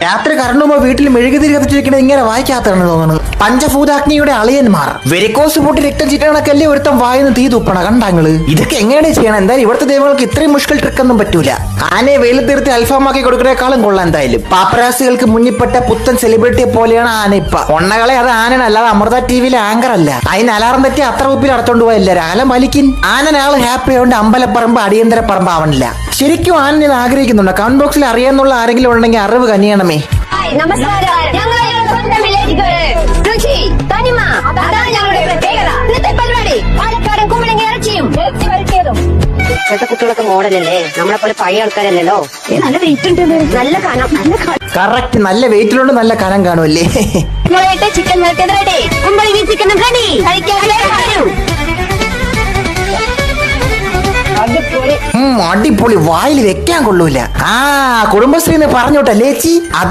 രാത്രി കറണ്ടുമ്പോ വീട്ടിൽ മെഴുകുതിരി കത്തിച്ചിരിക്കുന്നത് ഇങ്ങനെ വായിക്കാത്തതാണ് തോന്നുന്നത്. പഞ്ചഭൂതാഗ്നിയുടെ അളിയന്മാർ വെരിക്കോസ് പൊട്ടി രക്തം ചിറ്റണക്കല്ലേ ഒരുത്തം വായന്ന് തീ തുപ്പണ കണ്ടാങ്ങള്. ഇതൊക്കെ എങ്ങനെയാണ് ചെയ്യണം? എന്തായാലും ഇവിടുത്തെ ദൈവങ്ങൾക്ക് ഇത്രയും മുഷ്കൽ ട്രിക്കൊന്നും പറ്റൂല. ആനയെ വെയിലത്തീർത്തി അൽഫാമാക്കി കൊടുക്കുന്നേക്കാളും കൊള്ളാം. എന്തായാലും പാപ്പരാസികൾക്ക് മുന്നിപ്പെട്ട പുത്തൻ സെലിബ്രിറ്റിയെ പോലെയാണ് ആന ഇപ്പ. ഒണ്ണകളെ അത് ആനയാണ്, അല്ലാതെ അമൃത ടിവിയിലെ ആങ്കർ അല്ല. അതിന് അലാറം തെറ്റി അത്ര ഉപ്പിൽ അടച്ചോണ്ട് പോയല്ല രാലം വലിക്കും. ആനനാള് ഹാപ്പി ആയതുകൊണ്ട് അമ്പലപ്പറമ്പ് അടിയന്തര പറമ്പ് ആവണില്ല. ശരിക്കും ആന ഇത് ആഗ്രഹിക്കുന്നുണ്ട്? കമന്റ് ബോക്സിൽ അറിയാന്നുള്ള ആരെങ്കിലും ഉണ്ടെങ്കിൽ അറിവ് കനിയണമേ. നമസ്കാരം, ഞങ്ങളാണ് സ്വന്തം വില്ലേജ് ഗേൾ. രുചി, തനിമ, അതാണ് ഞങ്ങളുടെ പ്രത്യേകത. ഇന്നത്തെ പരിപാടി പാലക്കാടൻ കുമ്പളങ്ങ ഇറച്ചിയും ഇറച്ചി വരട്ടിയതും. ഇപ്പോഴത്തെ കുട്ടികളൊക്കെ മോഡലല്ലേ, നമ്മളെ പോലെ പഴയ ആൾക്കാരല്ലോ. നല്ല വെയിറ്റ് ഉണ്ട്, നല്ല കനം. കറക്റ്റ്, നല്ല വെയിറ്റിലുണ്ട്, നല്ല കനം കാണുമല്ലേ. ചിക്കൻ വരട്ടിയത് റെഡി, കുമ്പളങ്ങി ചിക്കനും റെഡി. അടിപൊളി, വായിൽ വെക്കാൻ കൊള്ളൂല. കുടുംബശ്രീന്ന് പറഞ്ഞോട്ടല്ലേ ചേച്ചി.